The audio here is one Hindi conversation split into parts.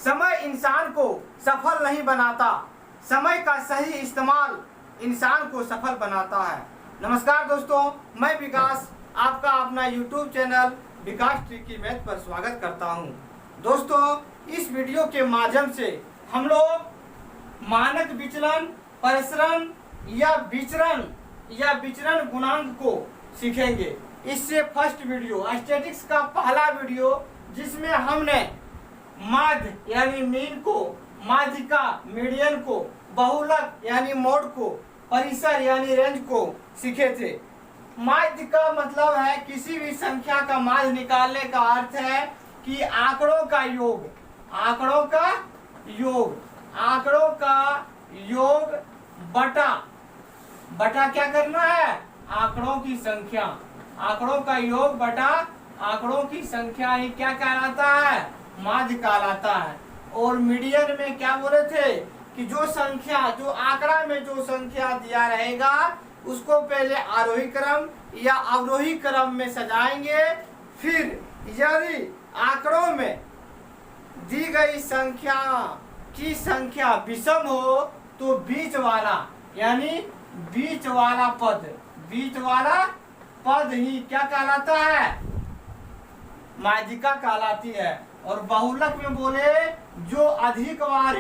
समय इंसान को सफल नहीं बनाता, समय का सही इस्तेमाल इंसान को सफल बनाता है। नमस्कार दोस्तों, मैं विकास आपका अपना YouTube चैनल विकास ट्रिकी मैथ पर स्वागत करता हूं। दोस्तों, इस वीडियो के माध्यम से हम लोग मानक विचलन, प्रसरण या विचरण गुणांक को सीखेंगे। इससे फर्स्ट वीडियो स्टैटिक्स का पहला वीडियो जिसमें हमने माध्य यानी मीन को, माध्यिका मीडियन को, बहुलक यानी मोड को, परिसर यानी रेंज को सीखे थे। माध्य का मतलब है किसी भी संख्या का माध्य निकालने का अर्थ है कि आंकड़ों का योग, बटा क्या करना है, आंकड़ों की संख्या, आंकड़ों का योग बटा आंकड़ों की संख्या ही क्या कहलाता है, माध्य कहलाता है। और मीडियन में क्या बोले थे कि जो आंकड़ा में जो संख्या दिया रहेगा उसको पहले आरोही क्रम या अवरोही क्रम में सजाएंगे। फिर यदि आंकड़ों में दी गई संख्या की संख्या विषम हो तो बीच वाला पद ही क्या कहलाता है, माध्यिका कहलाती है। और बहुलक में बोले जो अधिक बार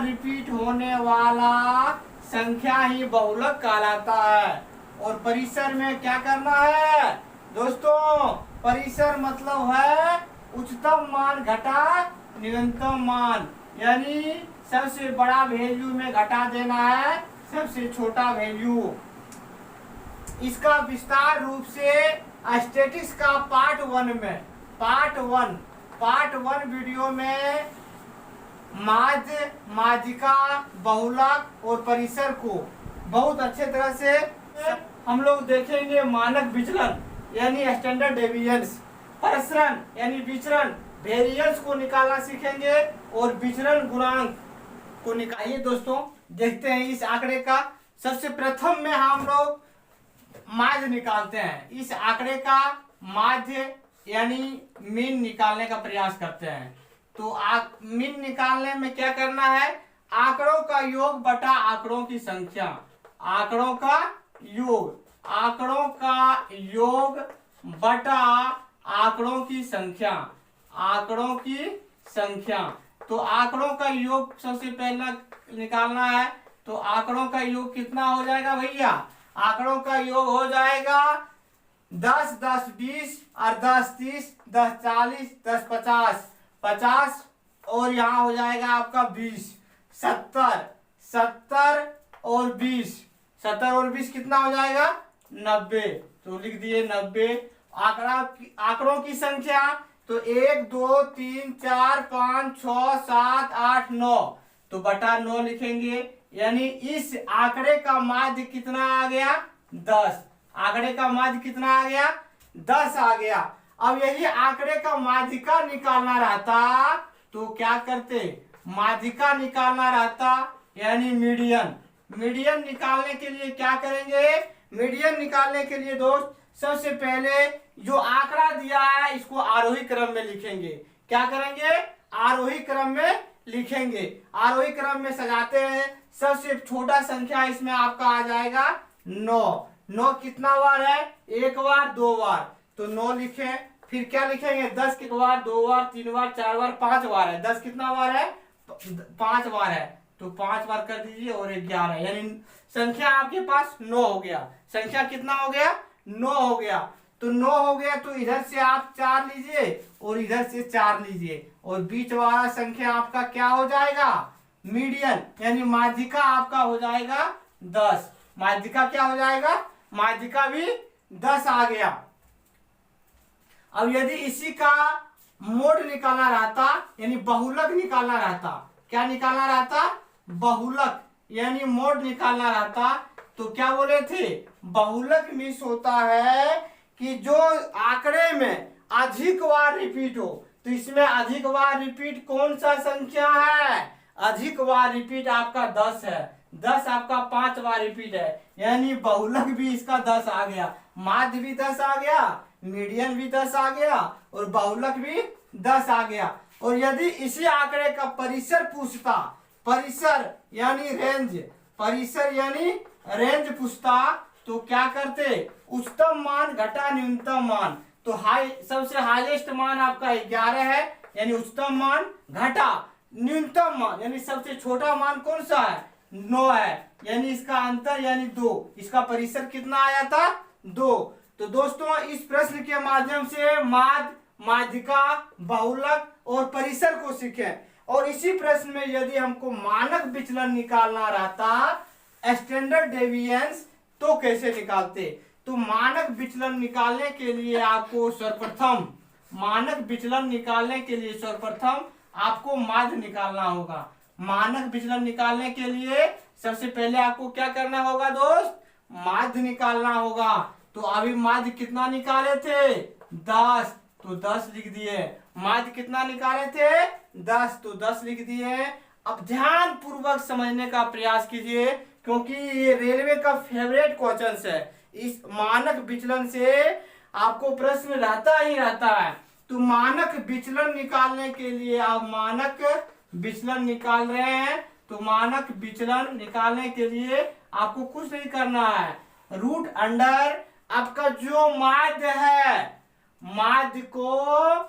रिपीट होने वाला संख्या ही बहुलक कहलाता है। और परिसर में क्या करना है दोस्तों, परिसर मतलब है उच्चतम मान घटा न्यूनतम मान, यानी सबसे बड़ा वैल्यू में घटा देना है सबसे छोटा वैल्यू। इसका विस्तार रूप से स्टैटिक्स का पार्ट वन वीडियो में माध्य, माध्यिका, बहुलक और परिसर को बहुत अच्छे तरह से हम लोग देखेंगे। मानक विचलन यानी स्टैंडर्ड डेविएंस, प्रसरण यानी विचरण वेरिएंस को निकालना सीखेंगे और विचरण गुणांक को निकालिए। दोस्तों देखते हैं इस आंकड़े का। सबसे प्रथम में हम लोग माध्य निकालते हैं। इस आंकड़े का माध्य यानी मीन निकालने का प्रयास करते हैं। तो मीन निकालने में क्या करना है, आंकड़ों का योग बटा आंकड़ों की संख्या, आंकड़ों का योग बटा आंकड़ों की संख्या, तो आंकड़ों का योग सबसे पहला निकालना है। तो आंकड़ों का योग कितना हो जाएगा भैया, आंकड़ों का योग हो जाएगा 10, 10, 20 और 10, 30, 10, 40, 10, 50 और यहाँ हो जाएगा आपका 20, 70 और 20 कितना हो जाएगा 90। तो लिख दिए 90। आंकड़ों की संख्या तो 1, 2, 3, 4, 5, 6, 7, 8, 9 तो बटा 9 लिखेंगे। यानी इस आंकड़े का माध्य कितना आ गया 10, आंकड़े का माध्य कितना आ गया 10 आ गया। अब यही आंकड़े का माध्यिका निकालना रहता तो क्या करते, माध्यिका निकालना रहता यानी मीडियन निकालने के लिए क्या करेंगे, मीडियन निकालने के लिए दोस्त सबसे पहले जो आंकड़ा दिया है इसको आरोही क्रम में लिखेंगे। क्या करेंगे, आरोही क्रम में लिखेंगे, आरोही क्रम में सजाते हैं। सबसे छोटा संख्या इसमें आपका आ जाएगा 9 कितना बार है, एक बार, दो बार, तो 9 लिखे। फिर क्या लिखेंगे, 10 के बार, 2 बार, 3 बार, 4 बार, 5 बार है। 10 कितना बार है, 5 बार है, तो 5 बार कर दीजिए और 11, यानी संख्या आपके पास 9 हो गया। संख्या कितना हो गया, 9 हो गया। तो 9 हो गया तो इधर से आप 4 लीजिए और इधर से 4 लीजिए और बीच वाला संख्या आपका क्या हो जाएगा, मीडियन यानी माध्यिका आपका हो जाएगा 10। माध्यिका क्या हो जाएगा, माध्यिका भी 10 आ गया। अब यदि इसी का मोड निकालना रहता यानी बहुलक निकालना रहता, क्या निकालना रहता, बहुलक यानी मोड निकालना रहता, तो क्या बोले थे, बहुलक मीन्स होता है कि जो आंकड़े में अधिक बार रिपीट हो। तो इसमें अधिक बार रिपीट कौन सा संख्या है, अधिक बार रिपीट आपका 10 है। 10 आपका 5 बार रिपीट है, यानी बहुलक भी इसका 10 आ गया, माध्य भी 10 आ गया, मीडियन भी 10 आ गया और बहुलक भी 10 आ गया। और यदि इसी आंकड़े का परिसर पूछता, परिसर यानी रेंज, परिसर यानी रेंज पूछता, तो क्या करते, उच्चतम मान घटा न्यूनतम मान। तो सबसे हाईएस्ट मान आपका 11 है, यानी उच्चतम मान घटा न्यूनतम मान, यानी सबसे छोटा मान कौन सा है, 9 है, यानी इसका अंतर यानी 2। इसका परिसर कितना आया था, 2। तो दोस्तों इस प्रश्न के माध्यम से माध्य, माध्यिका, बहुलक और परिसर को सीखें। और इसी प्रश्न में यदि हमको मानक विचलन निकालना रहता, स्टैंडर्ड डेविएंस, तो कैसे निकालते। तो मानक विचलन निकालने के लिए आपको सर्वप्रथम, मानक विचलन निकालने के लिए सर्वप्रथम आपको माध्य निकालना होगा। मानक विचलन निकालने के लिए सबसे पहले आपको क्या करना होगा दोस्त, माध्य निकालना होगा। तो अभी माध्य कितना निकाले थे, 10, तो 10 लिख दिए। माध्य कितना निकाले थे, 10, तो 10 लिख दिए। अब ध्यान पूर्वक समझने का प्रयास कीजिए, क्योंकि ये रेलवे का फेवरेट क्वेश्चन है। इस मानक विचलन से आपको प्रश्न रहता ही रहता है। तो मानक विचलन निकालने के लिए आप मानक विचलन निकाल रहे हैं, तो मानक विचलन निकालने के लिए आपको कुछ नहीं करना है, रूट अंडर आपका जो माध्य है, माध्य को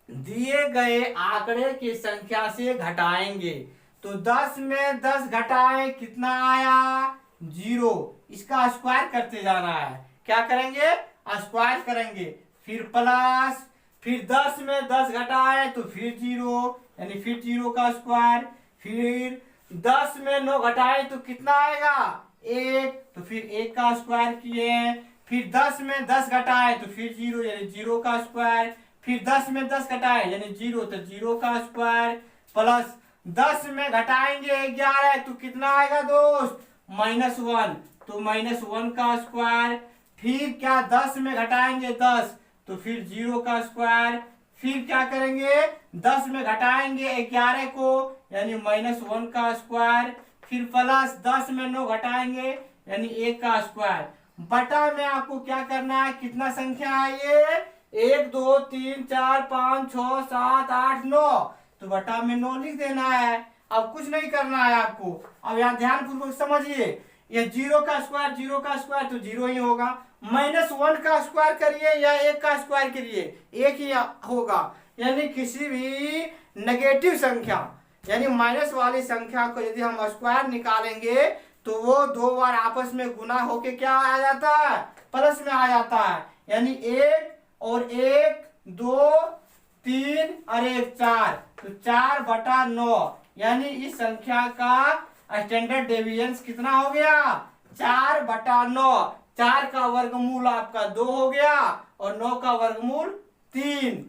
दिए गए आंकड़े की संख्या से घटाएंगे। तो 10 में 10 घटाएं, कितना आया, 0। इसका स्क्वायर करते जाना है। क्या करेंगे, स्क्वायर करेंगे, फिर प्लस, फिर 10 में 10 घटाए तो फिर 0, यानी फिर 0 का स्क्वायर, फिर 10 में 9 घटाए तो कितना आएगा, 1, तो फिर 1 का स्क्वायर किए, फिर 10 में 10 घटाए तो फिर 0, यानी 0 का स्क्वायर, फिर 10 में 10 घटाए यानी 0, तो 0 का स्क्वायर, प्लस 10 में घटाएंगे 11 तो कितना आएगा दोस्त, -1, तो -1 का स्क्वायर, फिर क्या 10 में घटाएंगे 10 तो फिर 0 का स्क्वायर, फिर क्या करेंगे 10 में घटाएंगे 11 को यानी -1 का स्क्वायर, फिर प्लस 10 में 9 घटाएंगे यानी 1 का स्क्वायर, बटा में आपको क्या करना है, कितना संख्या है ये, 1 2 3 4 5 6 7 8 9, तो बटा में 9 लिख देना है। अब कुछ नहीं करना है आपको। अब यहाँ ध्यान पूर्वक समझिए, ये 0 का स्क्वायर तो 0 ही होगा, -1 का स्क्वायर करिए या 1 का स्क्वायर करिए 1 ही होगा, यानी किसी भी नेगेटिव संख्या यानी माइनस वाली संख्या को यदि हम स्क्वायर निकालेंगे तो वो 2 बार आपस में गुना होके क्या आ जाता है, प्लस में आ जाता है, यानी 1 और 1 2 3 और 1 4, तो 4/9, यानी इस संख्या का स्टैंडर्ड डेविएंस कितना हो गया, 4/9। 4 का वर्गमूल आपका 2 हो गया और 9 का वर्गमूल 3।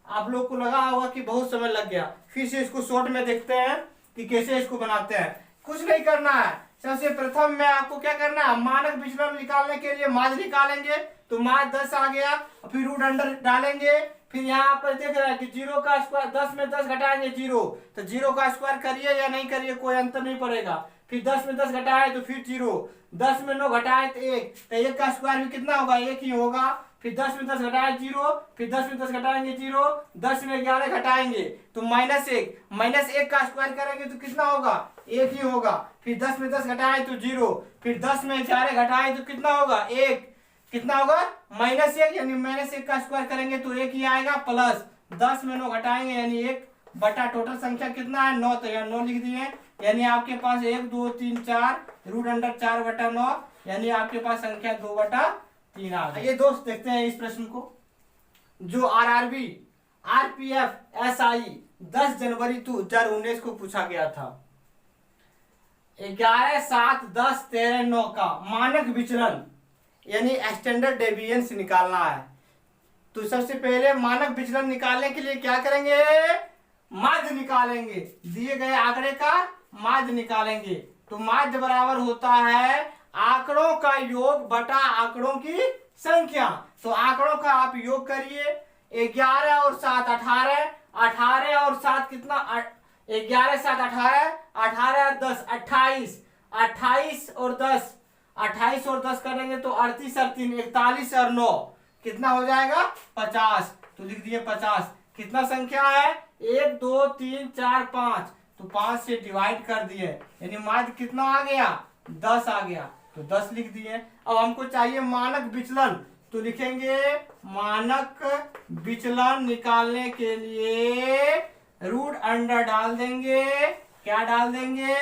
आप लोग को लगा होगा कि बहुत समय लग गया, फिर से इसको शॉर्ट में देखते हैं कि कैसे इसको बनाते हैं। कुछ नहीं करना है, सबसे प्रथम में आपको क्या करना है, मानक विचलन निकालने के लिए माध्य निकालेंगे, तो माध्य 10 आ गया, फिर रूट अंडर डालेंगे, फिर यहाँ पर देख रहे हैं कि 0 का स्क्वायर, 10 में 10 घटाएंगे 0, तो 0 का स्क्वायर करिए या नहीं करिए कोई अंतर नहीं पड़ेगा, फिर 10 में 10 घटाए तो फिर 0, 10 में 9 घटाए तो 1, तो 1 का स्क्वायर भी कितना होगा, 1 ही होगा, फिर 10 में 10 घटाए 0, फिर 10 में 10 घटाएंगे 0, 10 में 11 घटाएंगे तो -1 का स्क्वायर करेंगे तो कितना होगा, 1 ही होगा, फिर 10 में 10 घटाए तो 0, फिर 10 में 11 घटाए तो कितना होगा, 1, कितना होगा -1, यानी -1 का स्क्वायर करेंगे तो 1 ही आएगा, प्लस 10 में 9 घटाएंगे यानी 1 बटा टोटल संख्या कितना है 9, तो यहाँ 9 लिख दिए, यानी आपके पास 1 2 3 4 रूट अंडर 4/9, यानी आपके पास संख्या 2/3 आ गई। ये दोस्त देखते हैं इस प्रश्न को, जो RRB RPF SI 10 जनवरी 2019 को पूछा गया था। 11 7 10 13 9 का मानक विचलन यानी स्टैंडर्ड डेविएंस निकालना है। तो सबसे पहले मानक विचलन निकालने के लिए क्या करेंगे, माध्य निकालेंगे, दिए गए आंकड़े का माध्य निकालेंगे। तो माध्य बराबर होता है आंकड़ों का योग बटा आंकड़ों की संख्या। तो आंकड़ों का आप योग करिए, 11 और 7 18, 18 और 7 कितना, 11 7 18, 18 और 10 28, 28 और 10 करेंगे तो 38 और 3 41 और 9, कितना हो जाएगा 50। तो लिख दिए 50। कितना संख्या है 1 2 3 4 5, तो 5 से डिवाइड कर दिए यानी माध्य कितना आ गया 10 आ गया, तो 10 लिख दिए। अब हमको चाहिए मानक विचलन, तो लिखेंगे मानक विचलन निकालने के लिए रूट अंडर डाल देंगे। क्या डाल देंगे,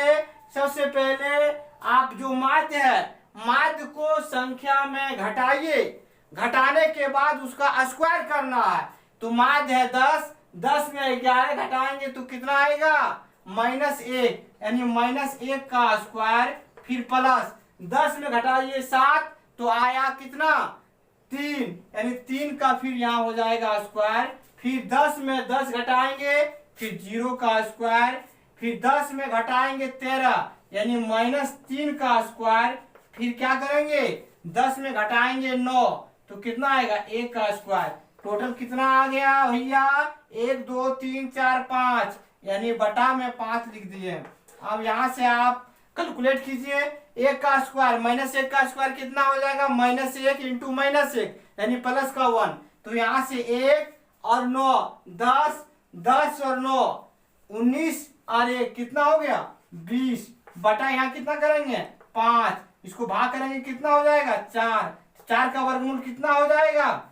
सबसे पहले आप जो माध्य है माध्य को संख्या में घटाइए, घटाने के बाद उसका स्क्वायर करना है। तो माध्य है 10, 10 में 11 घटाएंगे तो कितना आएगा -1, यानी -1 का स्क्वायर, फिर प्लस 10 में घटाइए 7 तो आया कितना 3, यानी 3 का फिर यहाँ हो जाएगा स्क्वायर, फिर 10 में 10 घटाएंगे फिर 0 का स्क्वायर, फिर 10 में घटाएंगे 13 यानी -3 का स्क्वायर, फिर क्या करेंगे 10 में घटाएंगे 9 तो कितना आएगा 1 का स्क्वायर। टोटल कितना आ गया भैया 1 2 3 4 5, यानी बटा में 5 लिख दिए। अब यहाँ से आप कैलकुलेट कीजिए, 1 का स्क्वायर -1 का स्क्वायर कितना हो जाएगा -1 इंटू -1 यानी प्लस का 1, तो यहाँ से 1 और 9 10, 10 और 9 19 और 1 कितना हो गया 20, बटा यहाँ कितना करेंगे 5, इसको भाग करेंगे कितना हो जाएगा 4, 4 का वर्गमूल कितना हो जाएगा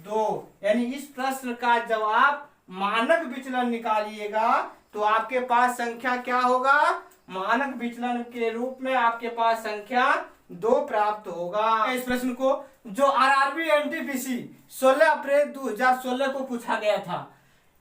2। यानी इस प्रश्न का जवाब मानक विचलन निकालिएगा तो आपके पास संख्या क्या होगा, मानक विचलन के रूप में आपके पास संख्या 2 प्राप्त होगा। इस प्रश्न को जो आरआरबी एनटीपीसी 16 अप्रैल 2016 को पूछा गया था,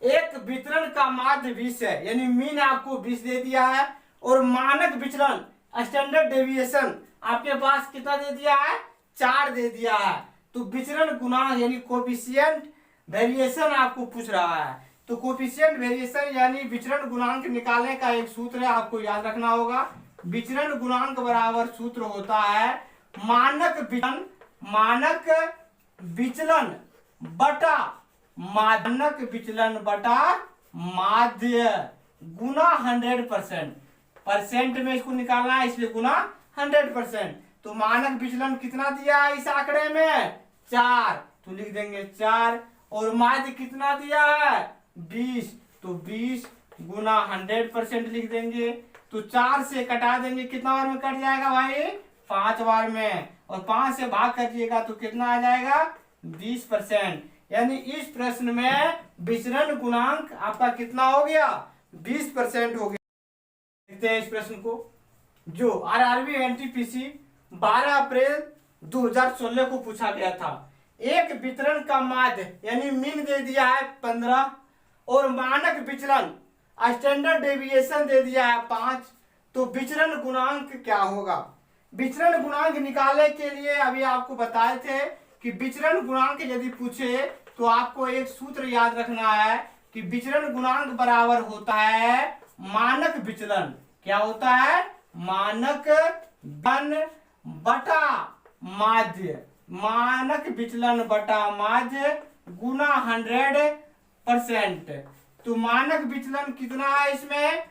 एक वितरण का माध्य 20 है, यानी मीन आपको 20 दे दिया है और मानक विचलन स्टैंडर्ड डेविएशन आपके पास कितना दे दिया है 4 दे दिया है। तो विचरण गुणांक यानी कोफिशिएंट वेरिएशन आपको पूछ रहा है, तो कोफिशिएंट वेरिएशन यानी विचरण गुणांक निकालने का एक सूत्र है, आपको याद रखना होगा। विचरण गुणांक बराबर सूत्र होता है मानक विचलन बटा माध्य गुना 100%, परसेंट में इसको निकालना है इसलिए गुना 100%। तो मानक विचलन कितना दिया है इस आंकड़े में 4, तो लिख देंगे 4, और माध्य कितना दिया है 20, तो 20 गुना 100% लिख देंगे। तो 4 से कटा देंगे कितना बार में कट जाएगा भाई 5 बार में, और 5 से भाग करिएगा तो कितना आ जाएगा 20%। यानी इस प्रश्न में विचरण गुणांक आपका कितना हो गया 20% हो गया। देखते हैं इस प्रश्न को, जो आरआरबी एनटीपीसी 12 अप्रैल 2016 को पूछा गया था। एक वितरण का माध्य यानी मीन दे दिया है 15 और मानक विचलन स्टैंडर्ड डेविएशन दे दिया है 5, तो विचरण गुणांक क्या होगा। विचरण गुणांक निकालने के लिए अभी आपको बताए थे कि विचरण गुणांक यदि पूछे तो आपको एक सूत्र याद रखना है कि विचरण गुणांक बराबर होता है मानक विचलन। क्या होता है मानक विचलन बटा माध्य, मानक विचलन बटा माध्य गुना 100%। तो मानक विचलन कितना है इसमें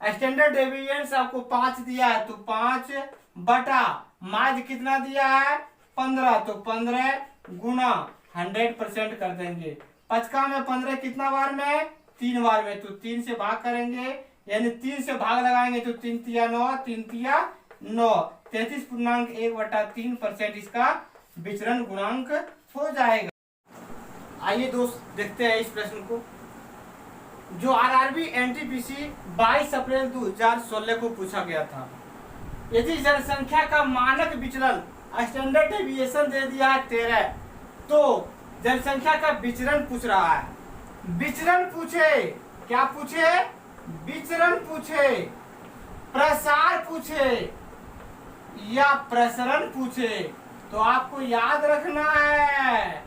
स्टैंडर्ड डेविएशन आपको 5 दिया है, तो 5 बटा माध्य कितना दिया है 15, तो 15 गुना 100% कर देंगे। 5 का में 15 कितना बार में 3 बार में, तो 3 से भाग करेंगे यानी 3 से भाग लगाएंगे तो 3 तिया 9, 3 तिया 9, 33.1/3% इसका विचरण गुणांक हो जाएगा। आइए दोस्त देखते हैं इस प्रश्न को, जो आरआरबी एनटीपीसी 22 अप्रैल 2016 को पूछा गया था। यदि जनसंख्या का मानक विचलन स्टैंडर्ड डेविएशन दे दिया है 13, तो जनसंख्या का विचरण पूछ रहा है। विचरण पूछे, क्या पूछे विचरण पूछे, प्रसार पूछे या प्रसरण पूछे, तो आपको याद रखना है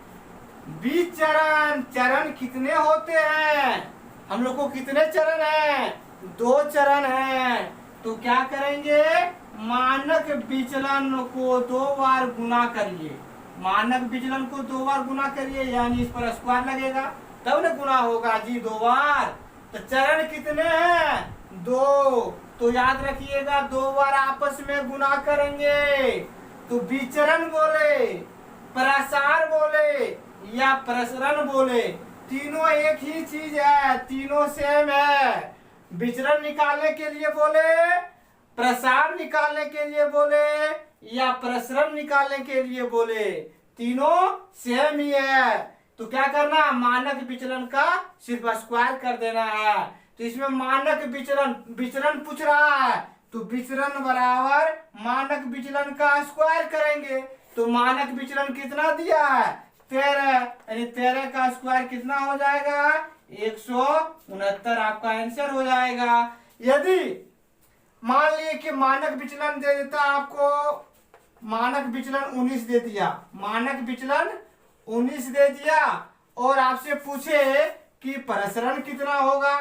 विचरण चरण कितने होते हैं, हम लोग को कितने चरण हैं 2 चरण हैं। तो क्या करेंगे मानक विचलन को 2 बार गुना करिए, मानक विचलन को 2 बार गुना करिए यानी इस पर स्क्वायर लगेगा तब न गुना होगा जी 2 बार। तो चरण कितने हैं 2, तो याद रखिएगा 2 बार आपस में गुना करेंगे तो विचरण बोले, प्रसार बोले या प्रसरण बोले, तीनों एक ही चीज है, तीनों सेम है। विचरण निकालने के लिए बोले, प्रसार निकालने के लिए बोले या प्रसरण निकालने के लिए बोले, तीनों सेम ही है। तो क्या करना, मानक विचलन का सिर्फ स्क्वायर कर देना है। तो इसमें मानक विचलन विचरण पूछ रहा है, तो विचरण बराबर मानक विचलन का स्क्वायर करेंगे। तो मानक विचलन कितना दिया है, 13, यानी 13 का स्क्वायर कितना हो जाएगा, 169 आपका आंसर हो जाएगा। यदि मान लिए कि मानक विचलन दे देता आपको, मानक विचलन 19 दे दिया, मानक विचलन 19 दे दिया और आपसे पूछे कि प्रसरण कितना होगा,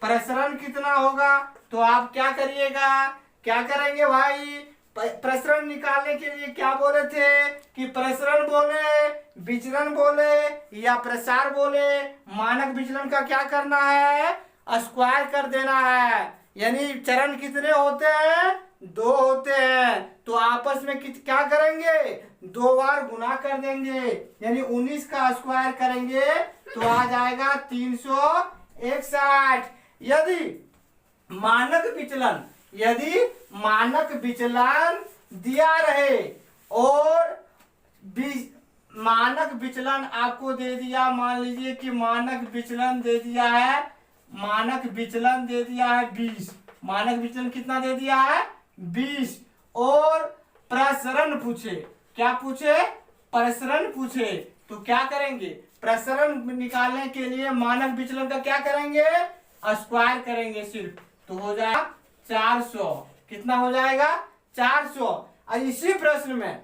प्रसरण कितना होगा, तो आप क्या करिएगा, क्या करेंगे भाई, प्रसरण निकालने के लिए क्या बोले थे कि प्रसरण बोले, विचरण बोले या प्रसार बोले, मानक विचलन का क्या करना है, स्क्वायर कर देना है। यानी चरण कितने होते हैं, 2 होते हैं, तो आपस में क्या करेंगे, 2 बार गुना कर देंगे, यानी 19 का स्क्वायर करेंगे तो आ जाएगा 361। यदि मानक विचलन, यदि मानक विचलन दिया रहे और मानक विचलन आपको दे दिया, मान लीजिए कि मानक विचलन दे दिया है, मानक विचलन दे दिया है 20, मानक विचलन कितना दे दिया है 20, और प्रसरण पूछे, क्या पूछे, प्रसरण पूछे, तो क्या करेंगे, प्रसरण निकालने के लिए मानक विचलन का क्या करेंगे, स्क्वायर करेंगे सिर्फ, तो हो जाएगा 400, कितना हो जाएगा 400। और इसी प्रश्न में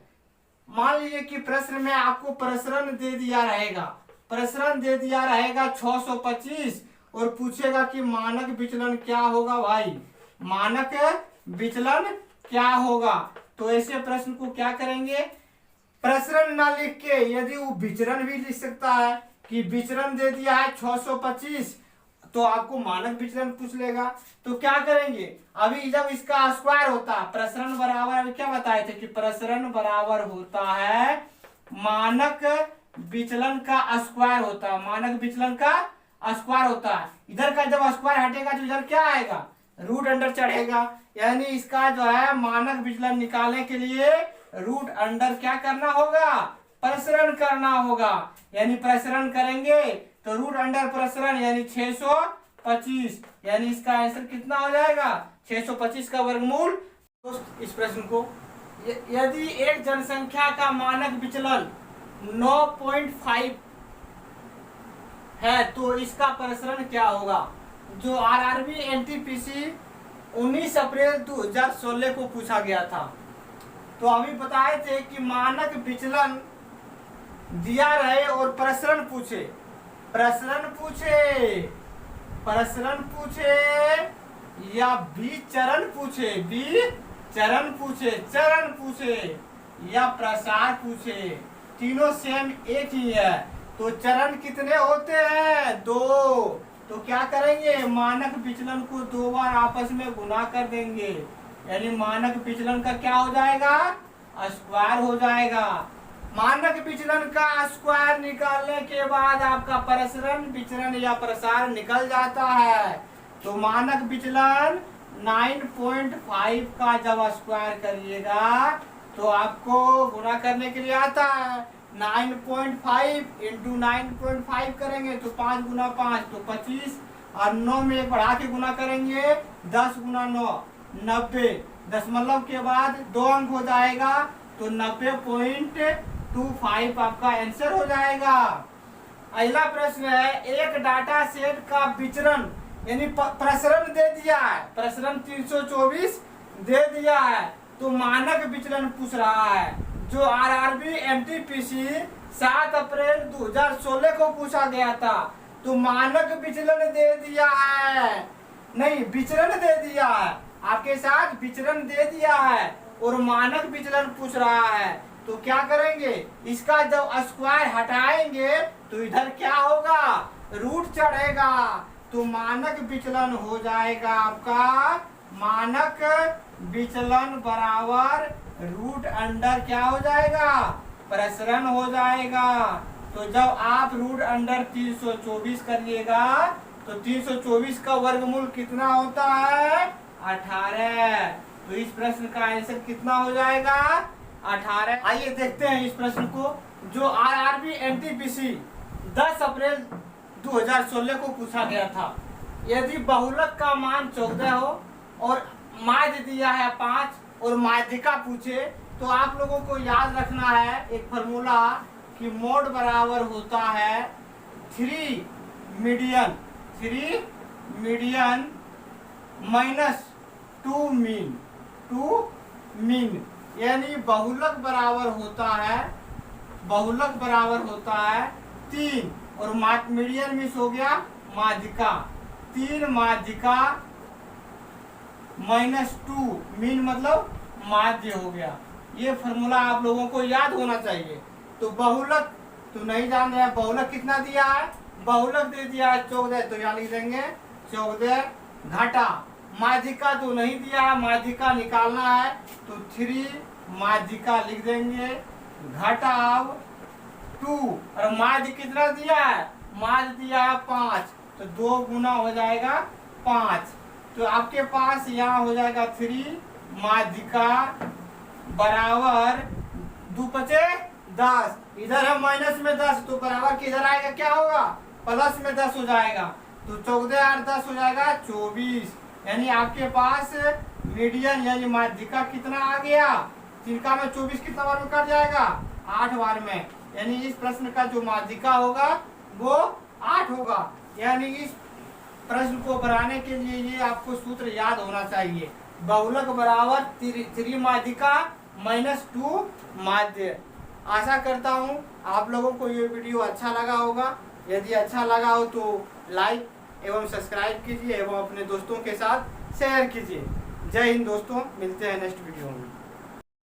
मान लीजिए कि प्रश्न में आपको प्रसरण दे दिया रहेगा, प्रसरण दे दिया रहेगा 625 और पूछेगा कि मानक विचलन क्या होगा भाई, मानक विचलन क्या होगा, तो ऐसे प्रश्न को क्या करेंगे, प्रसरण ना लिख के, यदि वो विचरण भी लिख सकता है कि विचरण दे दिया है 625 तो आपको मानक विचलन पूछ लेगा, तो क्या करेंगे, अभी जब इसका स्क्वायर होता है, प्रसरण बराबर, अभी क्या बताए थे कि प्रसरण बराबर होता है मानक विचलन का स्क्वायर होता है, मानक विचलन का स्क्वायर होता है। इधर का जब स्क्वायर हटेगा तो इधर क्या आएगा, रूट अंडर चढ़ेगा, यानी इसका जो है मानक विचलन निकालने के लिए रूट अंडर क्या करना होगा, प्रसरण करना होगा, यानी प्रसरण करेंगे तो रूट अंडर प्रसरण यानी 625, यानी इसका आंसर कितना हो जाएगा 625 का वर्गमूल। दोस्त इस प्रश्न को, यदि एक जनसंख्या का मानक विचलन 9.5 है तो इसका प्रसरण क्या होगा। जो आरआरबी एनटीपीसी 19 अप्रैल 2016 को पूछा गया था, तो अभी बताए थे कि मानक विचलन दिया रहे और प्रसरण पूछे, प्रसरण पूछे, प्रसरण पूछे या विचरण पूछे, विचरण पूछे, चरण पूछे या प्रसार पूछे, तीनों सेम एक ही है। तो चरण कितने होते हैं 2, तो क्या करेंगे मानक विचलन को 2 बार आपस में गुना कर देंगे, यानी मानक विचलन का क्या हो जाएगा स्क्वायर हो जाएगा। मानक विचलन का स्क्वायर निकालने के बाद आपका प्रसरण विचरण या प्रसार निकल जाता है। तो मानक विचलन 9.5 का जब स्क्वायर करिएगा तो आपको गुना करने के लिए आता है, 9.5 इंटू 9.5 करेंगे तो 5 गुना 5 तो 25, और 9 में बढ़ा के गुना करेंगे 10 गुना 9 90, दशमलव के बाद 2 अंक हो जाएगा तो 90.25 आपका आंसर हो जाएगा। अगला प्रश्न है, एक डाटा सेट का विचरण यानी प्रसरण दे दिया है, प्रसरण 324 दे दिया है, तो मानक विचलन पूछ रहा है। जो आरआरबी एमटीपीसी 7 अप्रैल 2016 को पूछा गया था, तो मानक विचलन दे दिया है, नहीं विचरण दे दिया है, आपके साथ विचरण दे दिया है और मानक विचलन पूछ रहा है, तो क्या करेंगे इसका जब स्क्वायर हटाएंगे तो इधर क्या होगा रूट चढ़ेगा, तो मानक विचलन हो जाएगा आपका, मानक विचलन बराबर रूट अंडर क्या हो जाएगा प्रसरण हो जाएगा। तो जब आप रूट अंडर 324 करिएगा तो 324 का वर्गमूल कितना होता है? 18। तो इस प्रश्न का आंसर कितना हो जाएगा? 18। आइए देखते हैं इस प्रश्न को, जो आरआरबी एनटीपीसी 10 अप्रैल 2016 को पूछा गया था। यदि बहुलक का मान 14 हो और माध्य दिया है 5 और माध्यिका पूछे, तो आप लोगों को याद रखना है एक फॉर्मूला कि मोड बराबर होता है 3 मीडियन माइनस 2 मीन, यानी बहुलक बराबर होता है 3 और मीडियन मिस हो गया माध्यिका, 3 माध्यिका माइनस 2 मीन मतलब माध्य हो गया। ये फॉर्मूला आप लोगों को याद होना चाहिए। तो बहुलक तो नहीं जान रहे हैं, बहुलक कितना दिया है? बहुलक दे दिया है 14, तो यहाँ लिख देंगे 14 घटा। माध्यिका तो नहीं दिया है, माध्यिका निकालना है तो 3 माध्यिका लिख देंगे घटा 2। और माध्य कितना दिया है? माध्य दिया है 5, तो 2 गुना हो जाएगा 5। तो आपके पास यहाँ हो जाएगा 3 माध्यिका बराबर 2 पचे 10। इधर है माइनस में 10, तो बराबर किधर आएगा? क्या होगा? प्लस में 10 हो जाएगा। तो 14 और 10 हो जाएगा 24। यानी आपके पास मीडियन यानी माध्यिका कितना आ गया? जिनका में 24 कितना बार में कट जाएगा? 8 बार में। यानी इस प्रश्न का जो माध्यिका होगा वो 8 होगा। यानी इस प्रश्न को बनाने के लिए ये आपको सूत्र याद होना चाहिए, बहुलक बराबर 3 माध्यिका माइनस 2 माध्य। आशा करता हूँ आप लोगों को ये वीडियो अच्छा लगा होगा। यदि अच्छा लगा हो तो लाइक एवं सब्सक्राइब कीजिए एवं अपने दोस्तों के साथ शेयर कीजिए। जय हिंद दोस्तों, मिलते हैं नेक्स्ट वीडियो में।